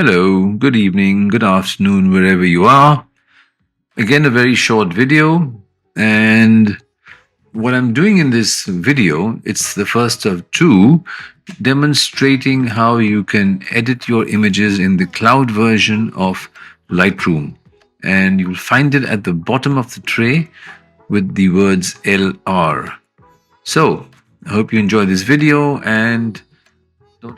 Hello, good evening, good afternoon, wherever you are. Again, a very short video. And what I'm doing in this video, it's the first of two, demonstrating how you can edit your images in the cloud version of Lightroom. And you'll find it at the bottom of the tray with the words LR. So, I hope you enjoy this video and don't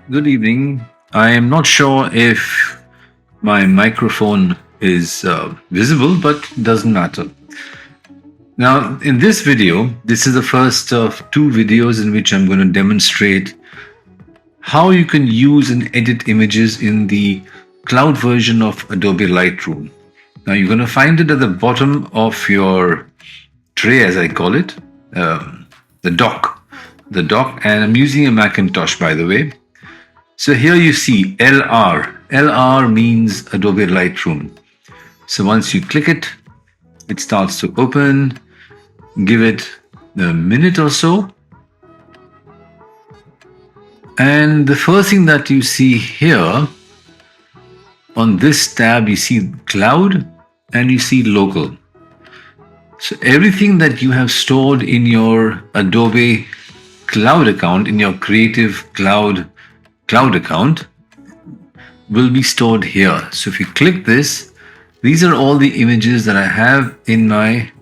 Good evening. I am not sure if my microphone is visible, but doesn't matter. Now, in this video, this is the first of two videos in which I'm going to demonstrate how you can use and edit images in the cloud version of Adobe Lightroom. Now, you're going to find it at the bottom of your tray, as I call it, the dock, and I'm using a Macintosh, by the way. So here you see LR. LR means Adobe Lightroom. So once you click it, it starts to open. Give it a minute or so. And the first thing that you see here on this tab, you see cloud and you see local. So everything that you have stored in your Adobe Cloud account, in your Creative Cloud account, will be stored here. So if you click this, these are all the images that I have in my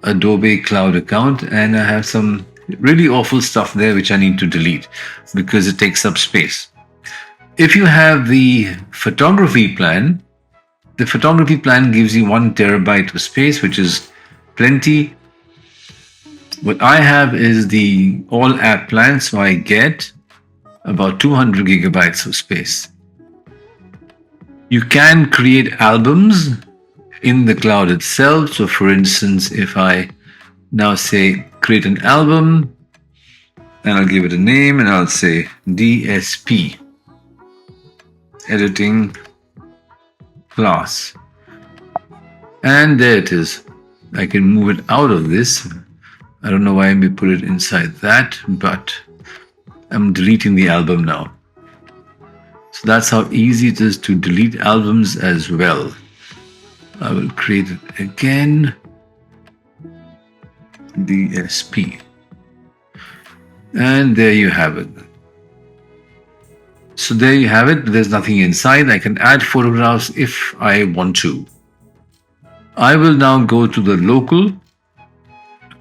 Adobe Cloud account, and I have some really awful stuff there which I need to delete because it takes up space. If you have the photography plan, the photography plan gives you 1 terabyte of space, which is plenty. What I have is the all app plan, so I get about 200 gigabytes of space. You can create albums in the cloud itself. So for instance, if I now say create an album, and I'll give it a name and I'll say DSP, editing class. And there it is. I can move it out of this. I don't know why we put it inside that, but I'm deleting the album now. So that's how easy it is to delete albums as well. I will create it again. DSP. And there you have it. So there you have it. There's nothing inside. I can add photographs if I want to. I will now go to the local.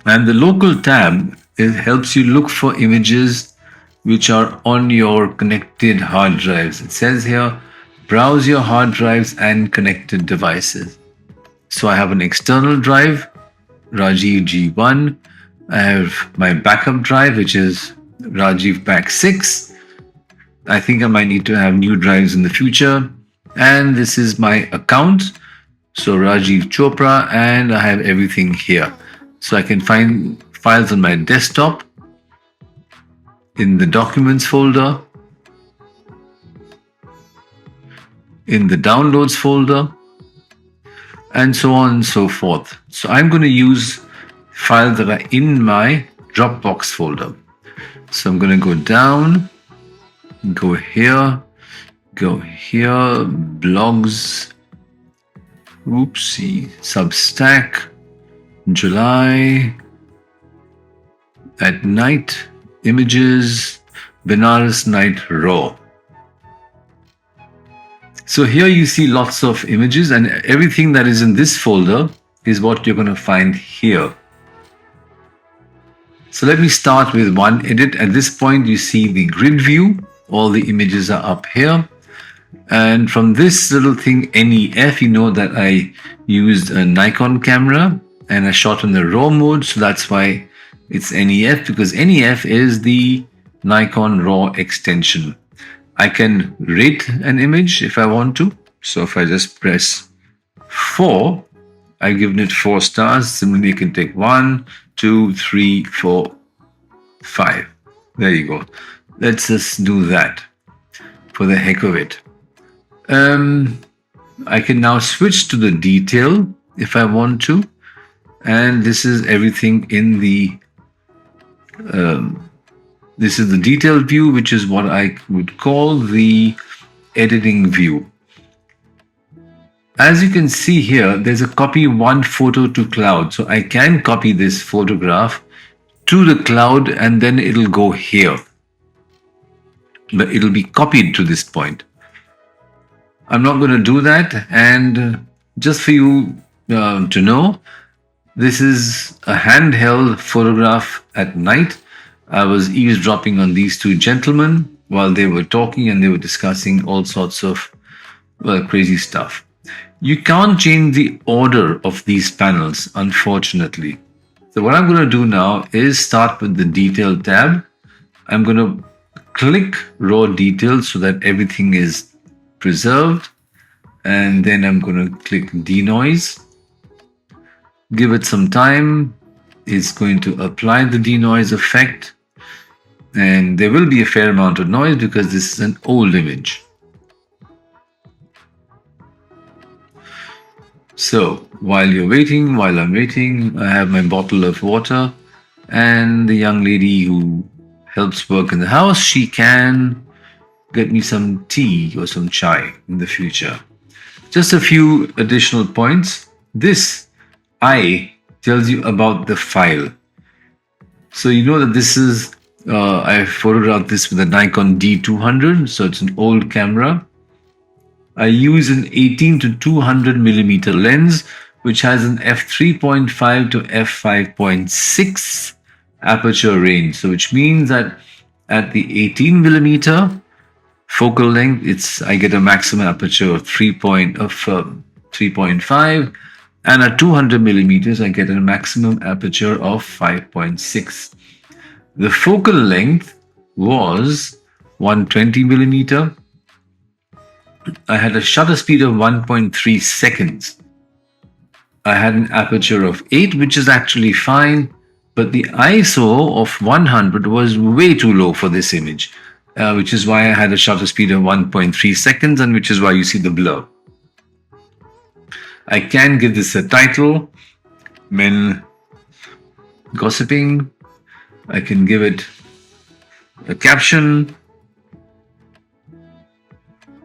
And the local tab, it helps you look for images which are on your connected hard drives. It says here, browse your hard drives and connected devices. So I have an external drive, Rajiv G1. I have my backup drive, which is Rajiv Pack 6. I think I might need to have new drives in the future. And this is my account. So Rajiv Chopra, and I have everything here. So I can find files on my desktop, in the documents folder, in the downloads folder, and so on and so forth. So I'm going to use files that are in my Dropbox folder. So I'm going to go down, go here, blogs, oopsie, Substack, July, at night, images, Benares Night Raw. So here you see lots of images, and everything that is in this folder is what you're going to find here. So let me start with one edit. At this point, you see the grid view. All the images are up here. And from this little thing, NEF, you know that I used a Nikon camera and I shot in the RAW mode. So that's why it's NEF, because NEF is the Nikon RAW extension. I can rate an image if I want to. So if I just press 4, I've given it 4 stars. Similarly, you can take 1, 2, 3, 4, 5. There you go. Let's just do that for the heck of it. I can now switch to the detail if I want to. And this is everything in the this is the detail view, which is what I would call the editing view. As you can see here, there's a copy one photo to cloud. So I can copy this photograph to the cloud and then it'll go here. But it'll be copied to this point. I'm not going to do that. And just for you to know, this is a handheld photograph at night. I was eavesdropping on these two gentlemen while they were talking and they were discussing all sorts of crazy stuff. You can't change the order of these panels, unfortunately. So what I'm going to do now is start with the detail tab. I'm going to click raw details so that everything is preserved. And then I'm going to click denoise. Give it some time. It's going to apply the denoise effect. And there will be a fair amount of noise because this is an old image. So while I'm waiting, I have my bottle of water and the young lady who helps work in the house, she can get me some tea or some chai in the future. Just a few additional points. This I tells you about the file. So you know that this is, I photographed this with a Nikon D200, so it's an old camera. I use an 18 to 200 millimeter lens, which has an f3.5 to f5.6 aperture range. So which means that at the 18 millimeter focal length, I get a maximum aperture of 3.5, and at 200 millimeters, I get a maximum aperture of 5.6. The focal length was 120 millimeter. I had a shutter speed of 1.3 seconds. I had an aperture of 8, which is actually fine, but the ISO of 100 was way too low for this image, which is why I had a shutter speed of 1.3 seconds and which is why you see the blur. I can give this a title, Men Gossiping. I can give it a caption,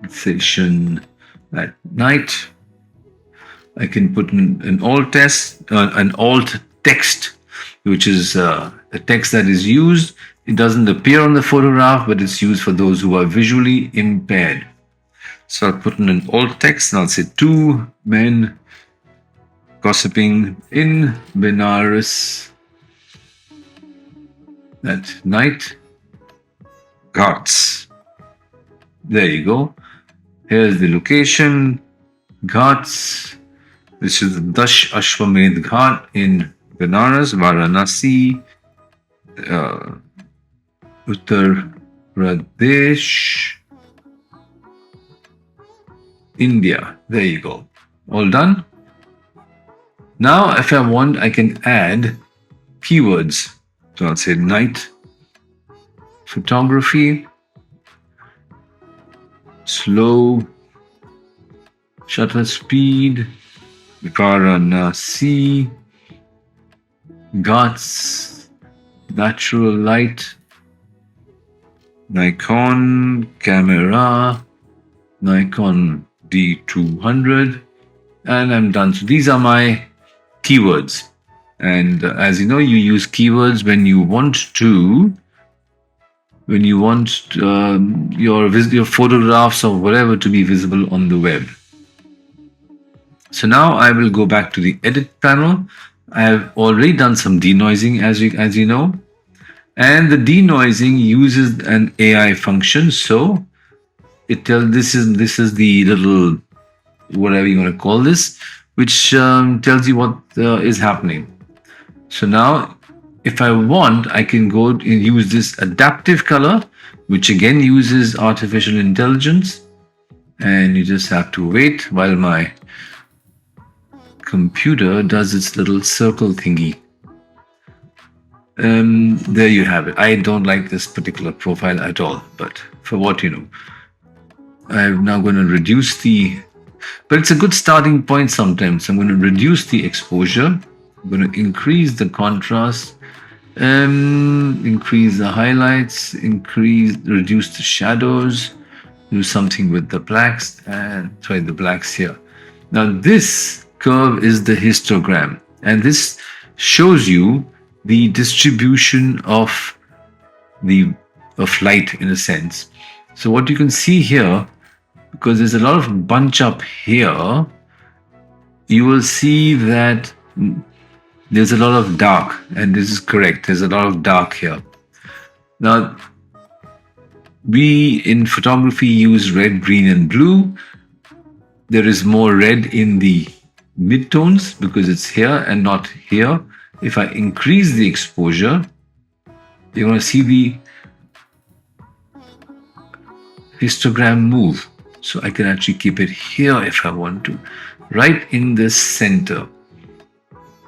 session at night. I can put an alt text, which is a text that is used. It doesn't appear on the photograph, but it's used for those who are visually impaired. So I'll put in an alt text and I'll say 2 men gossiping in Benares at night. Ghats. There you go. Here's the location. Ghats. This is the AsqMe Ghat in Benares, Varanasi, Uttar Pradesh, India. There you go. All done. Now, if I want, I can add keywords. So I'll say night photography, slow shutter speed, Varanasi, Ghats, natural light, Nikon camera, Nikon D200, and I'm done. So these are my keywords. And as you know, you use keywords when you want your photographs or whatever to be visible on the web. So now I will go back to the edit panel. I have already done some denoising, as you know, and the denoising uses an AI function. So it tells this is the little whatever you want to call this, which tells you what is happening. So now, if I want, I can go and use this adaptive color, which again uses artificial intelligence, And you just have to wait while my computer does its little circle thingy. There you have it. I don't like this particular profile at all, but for what you know. I'm now going to reduce but it's a good starting point sometimes. I'm going to reduce the exposure. I'm going to increase the contrast, increase the highlights, reduce the shadows, do something with the blacks, and try the blacks here. Now this curve is the histogram, and this shows you the distribution of light in a sense. So what you can see here, because there's a lot of bunch up here, you will see that there's a lot of dark, and this is correct. There's a lot of dark here. Now, we in photography use red, green, and blue. There is more red in the midtones because it's here and not here. If I increase the exposure, you're going to see the histogram move. So I can actually keep it here if I want to, right in the center.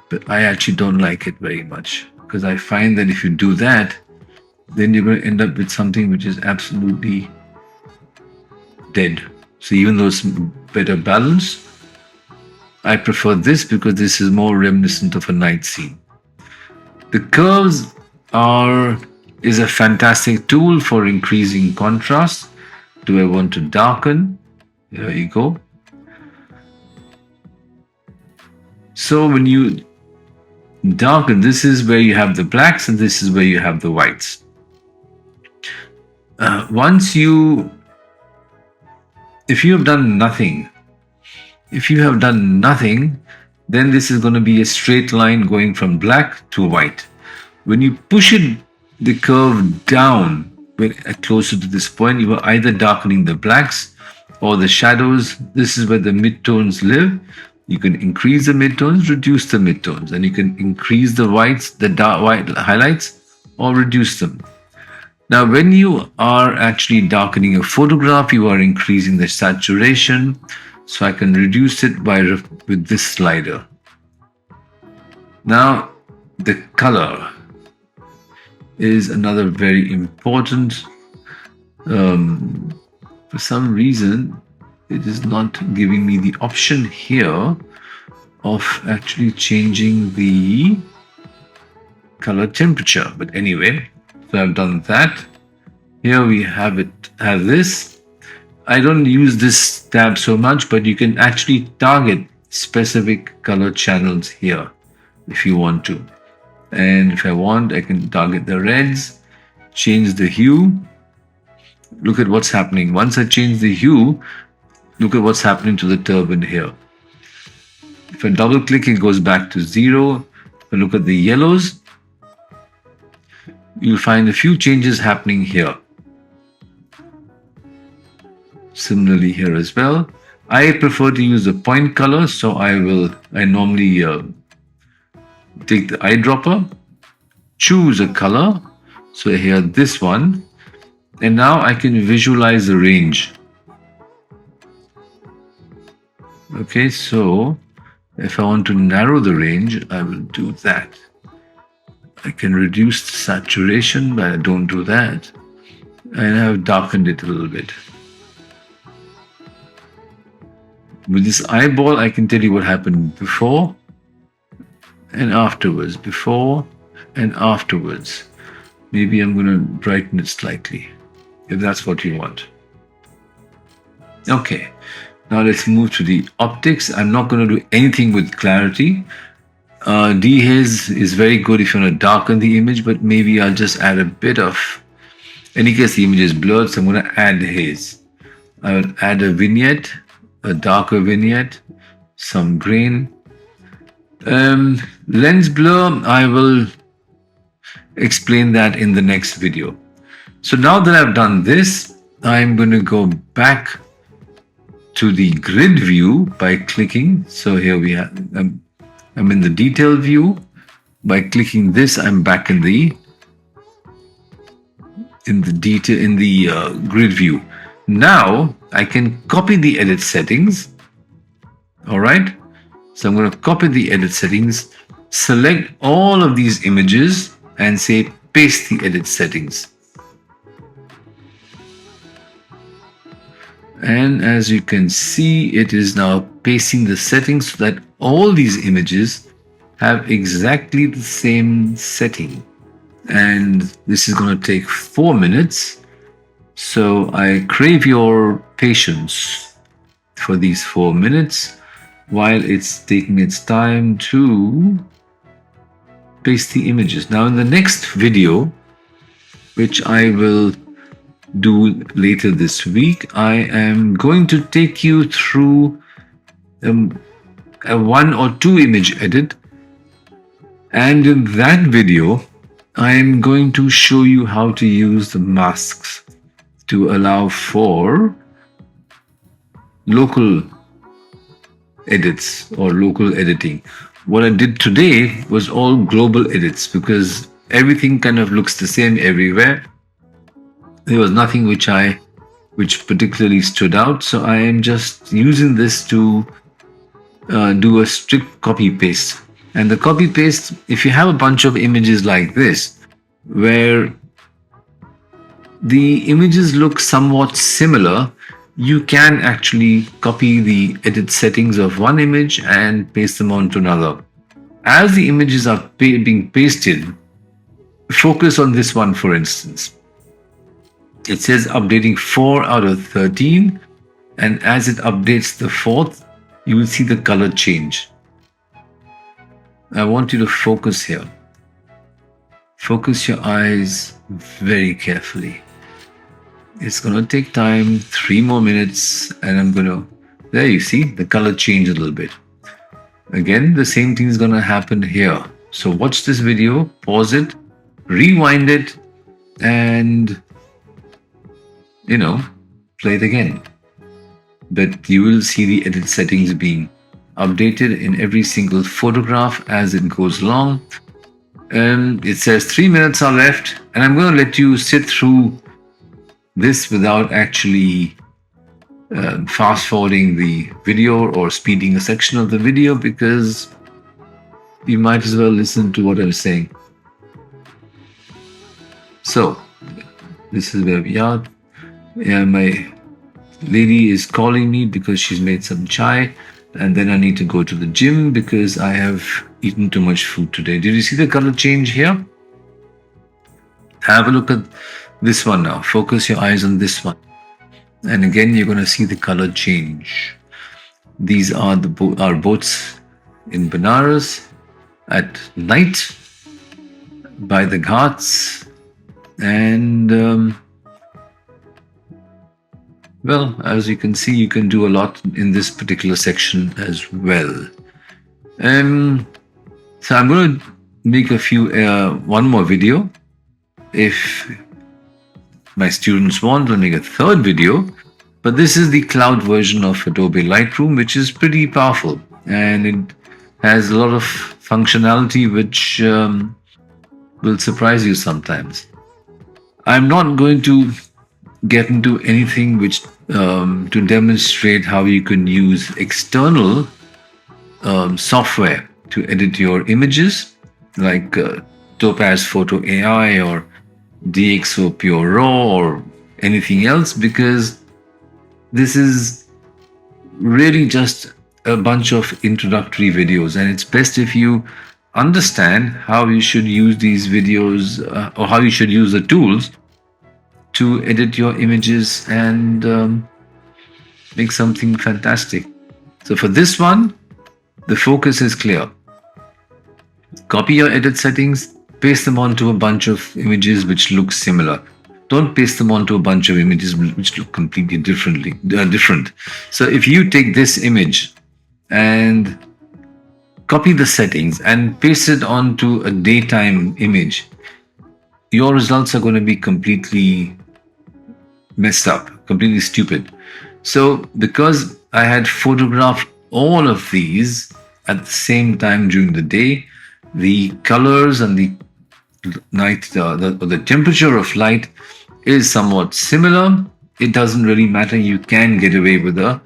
But I actually don't like it very much, because I find that if you do that, then you're going to end up with something which is absolutely dead. So even though it's better balanced, I prefer this because this is more reminiscent of a night scene. The curves is a fantastic tool for increasing contrast. Do I want to darken? There you go. So when you darken, this is where you have the blacks and this is where you have the whites. If you have done nothing, then this is going to be a straight line going from black to white. When you push the curve down, closer to this point, you are either darkening the blacks or the shadows. This is where the midtones live. You can increase the midtones, reduce the midtones, and you can increase the whites, the dark white highlights, or reduce them. Now, when you are actually darkening a photograph, you are increasing the saturation. So I can reduce it with this slider. Now, the color is another very important. For some reason, it is not giving me the option here of actually changing the color temperature. But anyway, so I've done that. Here we have this. I don't use this tab so much, but you can actually target specific color channels here if you want to. And if I want, I can target the reds, change the hue. Look at what's happening. Once I change the hue, look at what's happening to the turban here. If I double click, it goes back to 0. If I look at the yellows, you'll find a few changes happening here. Similarly here as well. I prefer to use the point color, so I normally take the eyedropper, choose a color, so here this one, and now I can visualize the range. Okay, so if I want to narrow the range, I will do that. I can reduce the saturation, but I don't do that, and I've darkened it a little bit. With this eyeball, I can tell you what happened before and afterwards. Before and afterwards. Maybe I'm going to brighten it slightly, if that's what you want. Okay, now let's move to the optics. I'm not going to do anything with clarity. Dehaze is very good if you want to darken the image, but maybe I'll just add a bit of... In any case, the image is blurred, so I'm going to add haze. I will add a vignette, a darker vignette, some grain. Lens blur, I will explain that in the next video. So now that I've done this, I'm going to go back to the grid view by clicking. So here we have, I'm in the detail view. By clicking this, I'm back in the grid view. Now I can copy the edit settings. All right. So I'm going to copy the edit settings, select all of these images and say paste the edit settings. And as you can see, it is now pasting the settings so that all these images have exactly the same setting. And this is going to take 4 minutes. So I crave your patience for these 4 minutes while it's taking its time to paste the images. Now in the next video, which I will do later this week, I am going to take you through a 1 or 2 image edit, and in that video I am going to show you how to use the masks to allow for local edits or local editing. What I did today was all global edits because everything kind of looks the same everywhere. There was nothing which particularly stood out, so I am just using this to do a strict copy paste. And the copy paste, if you have a bunch of images like this where the images look somewhat similar, you can actually copy the edit settings of one image and paste them onto another. As the images are being pasted, focus on this one for instance. It says updating 4 out of 13, and as it updates the 4th, you will see the color change. I want you to focus here. Focus your eyes very carefully. It's going to take time, 3 more minutes, and there you see the color change a little bit. Again, the same thing is going to happen here. So watch this video, pause it, rewind it, and play it again. But you will see the edit settings being updated in every single photograph as it goes along. It says 3 minutes are left, and I'm going to let you sit through this without actually fast forwarding the video or speeding a section of the video, because you might as well listen to what I'm saying. So this is where we are. Yeah, my lady is calling me because she's made some chai, and then I need to go to the gym because I have eaten too much food today. Did you see the color change here? Have a look at this one now. Focus your eyes on this one. And again, you're going to see the color change. These are our boats in Benares at night by the ghats. And well, as you can see, you can do a lot in this particular section as well. So I'm going to make one more video. If my students want, I'll make a third video. But this is the cloud version of Adobe Lightroom, which is pretty powerful. And it has a lot of functionality which will surprise you sometimes. I'm not going to get into anything which to demonstrate how you can use external software to edit your images, like Topaz Photo AI or DxO Pure Raw or anything else, because this is really just a bunch of introductory videos, and it's best if you understand how you should use these videos or how you should use the tools to edit your images and make something fantastic. So for this one, the focus is clear. Copy your edit settings, paste them onto a bunch of images which look similar. Don't paste them onto a bunch of images which look completely different. So if you take this image and copy the settings and paste it onto a daytime image, your results are going to be completely messed up, completely stupid. So because I had photographed all of these at the same time during the day, the colors and the night, the temperature of light is somewhat similar. it doesn't really matter. You can get away with a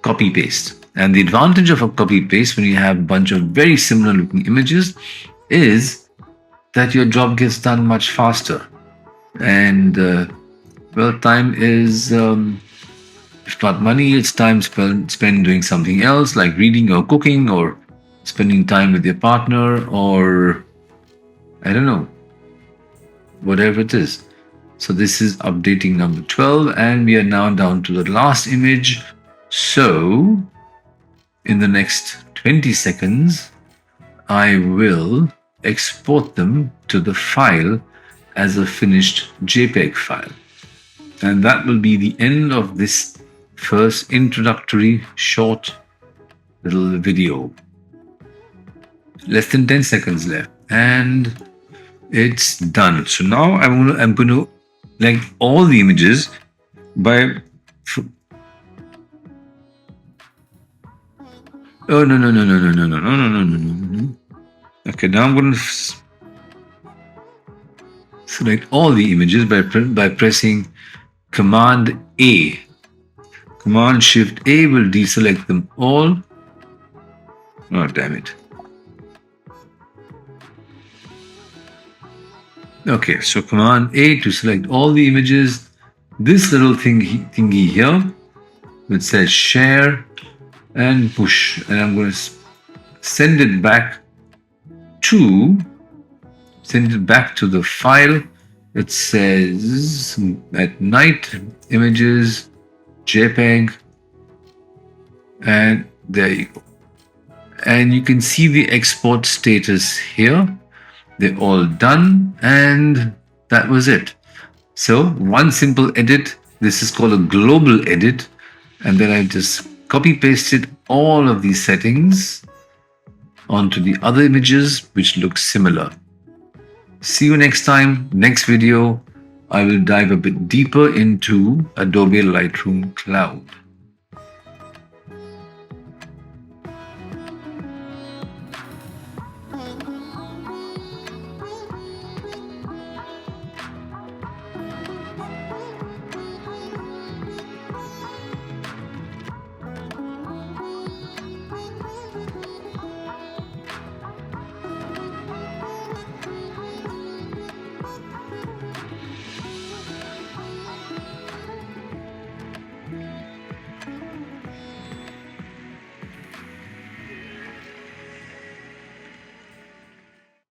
copy paste. And the advantage of a copy paste when you have a bunch of very similar looking images is that your job gets done much faster. And well, time is, if not money, it's time spent doing something else like reading or cooking or spending time with your partner or I don't know, whatever it is. So this is updating number 12 and we are now down to the last image. So in the next 20 seconds, I will export them to the file as a finished JPEG file. And that will be the end of this first introductory short little video. Less than 10 seconds left and it's done. So now I'm going to like all the images by oh no. Okay, now I'm going to select all the images by pressing Command A. Command Shift A will deselect them all. Oh damn it. Okay, so Command A to select all the images. This little thingy here, which says share and push, and I'm going to send it back to the file. It says at night images JPEG, and there you go. And you can see the export status here. They're all done and that was it. So one simple edit, this is called a global edit, and then I just copy pasted all of these settings onto the other images which look similar. See you next time. Next video, I will dive a bit deeper into Adobe Lightroom Cloud.